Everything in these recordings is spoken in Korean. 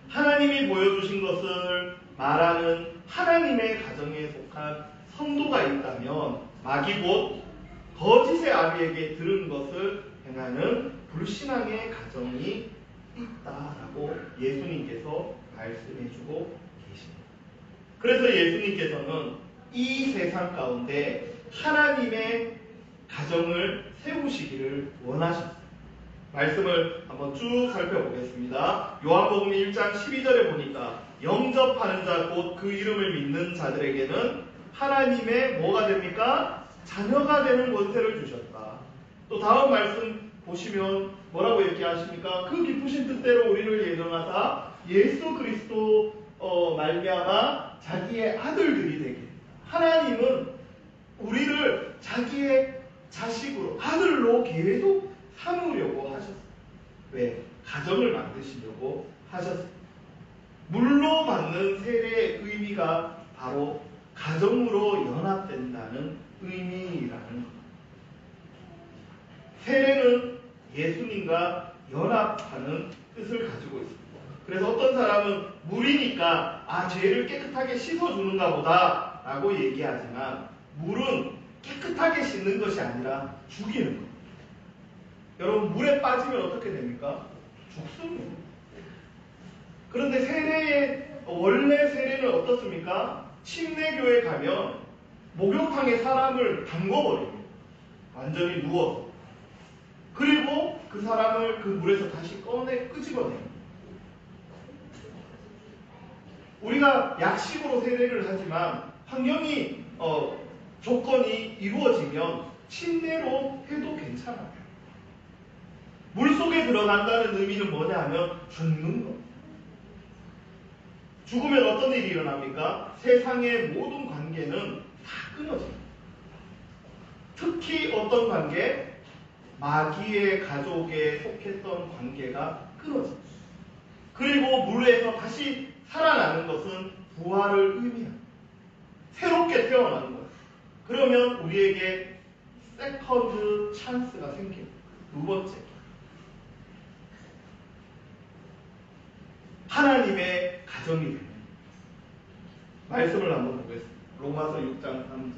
하나님이 보여주신 것을 말하는 하나님의 가정에 속한 성도가 있다면 마귀 곧 거짓의 아비에게 들은 것을 행하는 불신앙의 가정이 있다라고 예수님께서 말씀해주고 계십니다. 그래서 예수님께서는 이 세상 가운데 하나님의 가정을 세우시기를 원하셨습니다. 말씀을 한번 쭉 살펴보겠습니다. 요한복음 1장 12절에 보니까 영접하는 자 곧 그 이름을 믿는 자들에게는 하나님의 뭐가 됩니까? 자녀가 되는 권세를 주셨다. 또 다음 말씀 보시면 뭐라고 얘기하십니까? 그 기쁘신 뜻대로 우리를 예정하사 예수 그리스도 말미암아 자기의 아들들이 되게. 하나님은 우리를 자기의 자식으로 아들로 계속 삼으려고 하셨어요. 왜? 가정을 만드시려고 하셨어요. 물로 만든 세례의 의미가 바로 가정으로 연합된다는 의미라는 것. 세례는 예수님과 연합하는 뜻을 가지고 있습니다. 그래서 어떤 사람은 물이니까 죄를 깨끗하게 씻어주는가 보다 라고 얘기하지만 물은 깨끗하게 씻는 것이 아니라 죽이는 겁니다. 여러분 물에 빠지면 어떻게 됩니까? 죽습니다. 그런데 원래 세례는 어떻습니까? 침례교에 가면 목욕탕에 사람을 담궈버립니다. 완전히 누워서. 그리고 그 사람을 그 물에서 다시 끄집어냅니다. 우리가 약식으로 세례를 하지만 환경이 조건이 이루어지면 침례로 해도 괜찮아요. 물속에 들어간다는 의미는 뭐냐 하면 죽는 것. 죽으면 어떤 일이 일어납니까? 세상의 모든 관계는 다 끊어집니다. 특히 어떤 관계? 마귀의 가족에 속했던 관계가 끊어집니다. 그리고 물에서 다시 살아나는 것은 부활을 의미합니다. 새롭게 태어나는 거예요. 그러면 우리에게 세컨드 찬스가 생깁니다. 두 번째. 하나님의 가정이 됩니다. 말씀을 한번 보겠습니다. 로마서 6장 3절.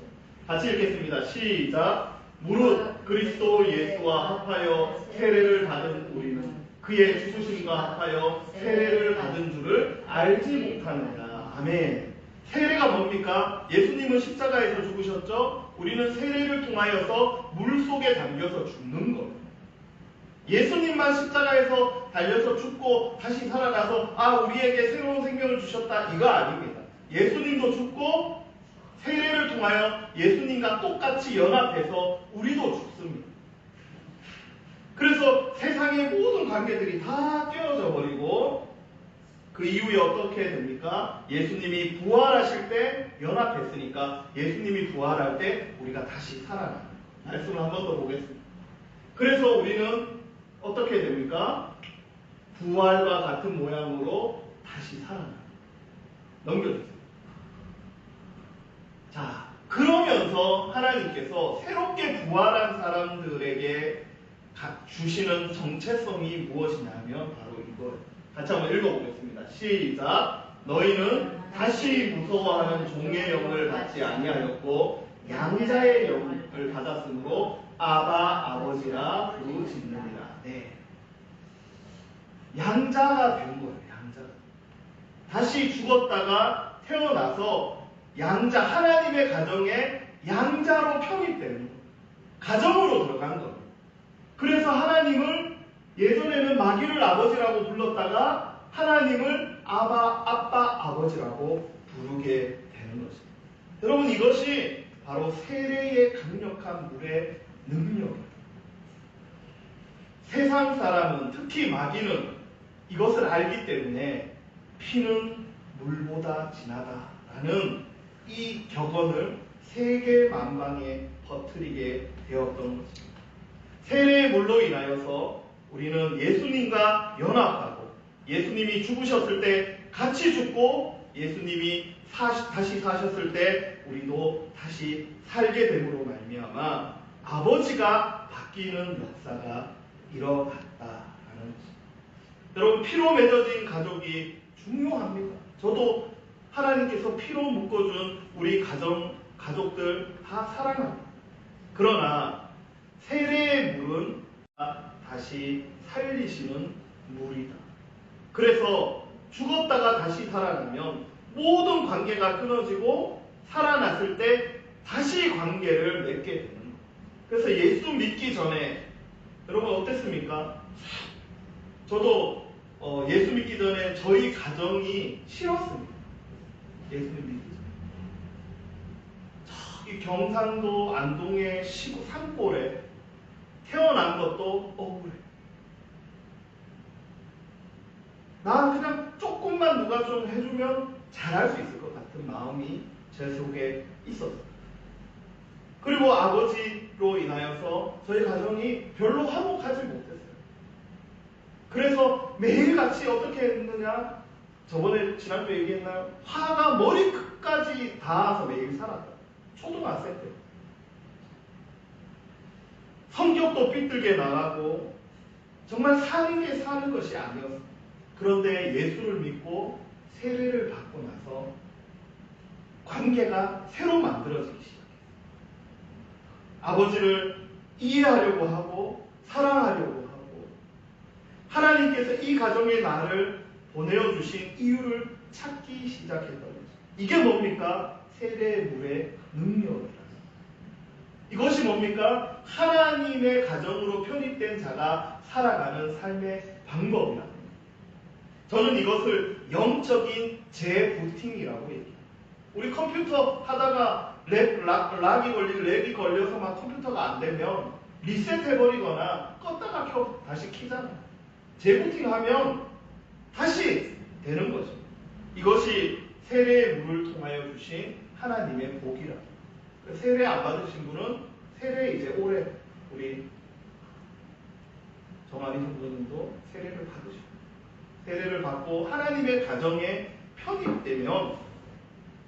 같이 읽겠습니다. 시작. 무릇 그리스도 예수와 합하여 세례를 받은 우리는 그의 죽으심과 합하여 세례를 받은 줄을 알지 못하느냐. 아멘. 세례가 뭡니까? 예수님은 십자가에서 죽으셨죠? 우리는 세례를 통하여서 물속에 잠겨서 죽는 거예요. 예수님만 십자가에서 달려서 죽고 다시 살아나서 우리에게 새로운 생명을 주셨다. 이거 아닙니다. 예수님도 죽고 세례를 통하여 예수님과 똑같이 연합해서 우리도 죽습니다. 그래서 세상의 모든 관계들이 다 떼어져 버리고 그 이후에 어떻게 됩니까? 예수님이 부활하실 때 연합했으니까 예수님이 부활할 때 우리가 다시 살아납니다. 말씀을 한 번 더 보겠습니다. 그래서 우리는 어떻게 됩니까? 부활과 같은 모양으로 다시 살아납니다. 넘겨주세요. 자, 그러면서 하나님께서 새롭게 부활한 사람들에게 주시는 정체성이 무엇이냐면 바로 이거예요. 같이 한번 읽어보겠습니다. 시작. 너희는 다시 무서워하는 종의 영을 받지 아니하였고 양자의 영을 받았으므로 아바 아버지라 부르짖느니라. 네. 양자가 된 거예요. 양자. 다시 죽었다가 태어나서 양자, 하나님의 가정에 양자로 편입되는 거예요. 가정으로 들어간 거예요. 그래서 하나님을 예전에는 마귀를 아버지라고 불렀다가 하나님을 아빠 아버지라고 부르게 되는 것입니다. 여러분 이것이 바로 세례의 강력한 물의 능력입니다. 세상 사람은 특히 마귀는 이것을 알기 때문에 피는 물보다 진하다라는 이 격언을 세계 만방에 퍼뜨리게 되었던 것입니다. 세례의 물로 인하여서 우리는 예수님과 연합하고 예수님이 죽으셨을 때 같이 죽고 예수님이 다시 사셨을 때 우리도 다시 살게 됨으로 말미암아 아버지가 바뀌는 역사가 일어났다라는 것입니다. 여러분 피로 맺어진 가족이 중요합니다. 저도 하나님께서 피로 묶어준 우리 가족들 다 사랑합니다. 그러나 세례의 물은 다시 살리시는 물이다. 그래서 죽었다가 다시 살아나면 모든 관계가 끊어지고 살아났을 때 다시 관계를 맺게 되는 거예요. 그래서 예수 믿기 전에 여러분 어땠습니까? 저도 예수 믿기 전에 저희 가정이 싫었습니다. 예수 믿기 전에. 저기 경상도 안동의 시골 산골에 태어난 것도 억울해. 나 그냥 조금만 누가 좀 해주면 잘할 수 있을 것 같은 마음이 제 속에 있었어요. 그리고 아버지로 인하여서 저희 가정이 별로 화목하지 못했어요. 그래서 매일같이 어떻게 했느냐? 저번에 지난주에 얘기했나요? 화가 머리끝까지 닿아서 매일 살았다. 초등학생 때. 성격도 삐뚤게 나가고 정말 사는 게 사는 것이 아니었어요. 그런데 예수를 믿고 세례를 받고 나서 관계가 새로 만들어지기 시작해요. 아버지를 이해하려고 하고 사랑하려고 하고 하나님께서 이 가정에 나를 보내어주신 이유를 찾기 시작했던 거죠. 이게 뭡니까? 세례의 물의 능력이라. 이것이 뭡니까? 하나님의 가정으로 편입된 자가 살아가는 삶의 방법이라. 저는 이것을 영적인 재부팅이라고 얘기해요. 우리 컴퓨터 하다가 렉이 걸려서 막 컴퓨터가 안 되면 리셋해버리거나 껐다가 다시 키잖아요. 재부팅하면 다시 되는 거죠. 이것이 세례의 물을 통하여 주신 하나님의 복이라. 세례 안 받으신 분은 세례 이제 올해 우리 정아리 성도님도 세례를 받으시고 세례를 받고 하나님의 가정에 편입되면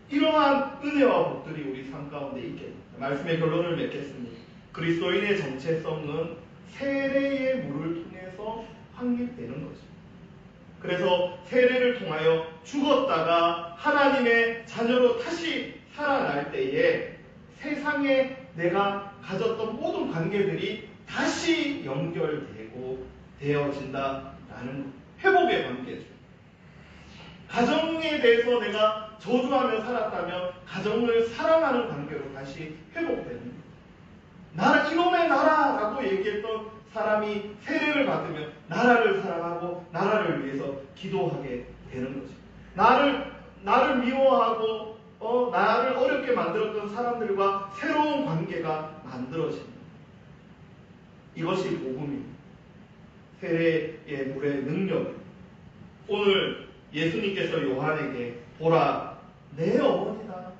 이러한 은혜와 복들이 우리 삶 가운데 있게 됩니다. 말씀의 결론을 맺겠습니다. 그리스도인의 정체성은 세례의 물을 통해서 확립되는 것입니다. 그래서 세례를 통하여 죽었다가 하나님의 자녀로 다시 살아날 때에 세상에 내가 가졌던 모든 관계들이 다시 연결되고 되어진다라는 회복의 관계죠. 가정에 대해서 내가 저주하며 살았다면 가정을 사랑하는 관계로 다시 회복되는 거예요. 나라 이놈의 나라라고 얘기했던 사람이 세례를 받으면 나라를 사랑하고 나라를 위해서 기도하게 되는 거죠. 나를 미워하고 나를 어렵게 만들었던 사람들과 새로운 관계가 만들어집니다. 이것이 복음입니다. 세례의 물의 능력입니다. 오늘 예수님께서 요한에게 보라 내 어머니다.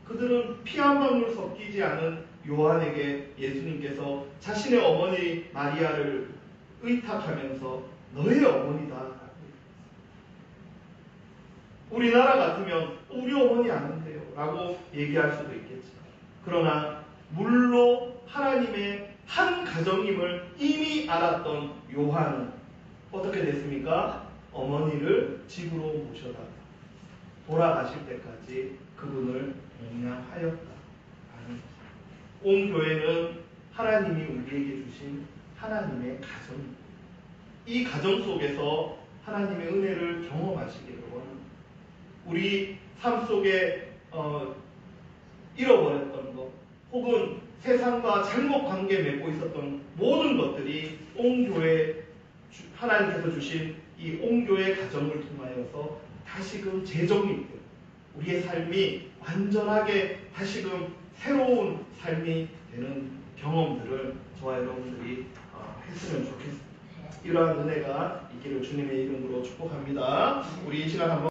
그들은 피 한 방울 섞이지 않은 요한에게 예수님께서 자신의 어머니 마리아를 의탁하면서 너의 어머니다. 우리나라 같으면 우리 어머니 아닌데요 라고 얘기할 수도 있겠지만 그러나 물로 하나님의 한 가정임을 이미 알았던 요한은 어떻게 됐습니까? 어머니를 집으로 모셔다 돌아가실 때까지 그분을 영양하였다. 온 교회는 하나님이 우리에게 주신 하나님의 가정입니다. 이 가정 속에서 하나님의 은혜를 경험하시기를 원합니다. 우리 삶 속에 잃어버렸던 것 혹은 세상과 잘못 관계 맺고 있었던 모든 것들이 온 교회 하나님께서 주신 이 온 교회 가정을 통하여서 다시금 재정립되고 우리의 삶이 완전하게 다시금 새로운 삶이 되는 경험들을 저와 여러분들이 했으면 좋겠습니다. 이러한 은혜가 있기를 주님의 이름으로 축복합니다. 우리 이 시간 한번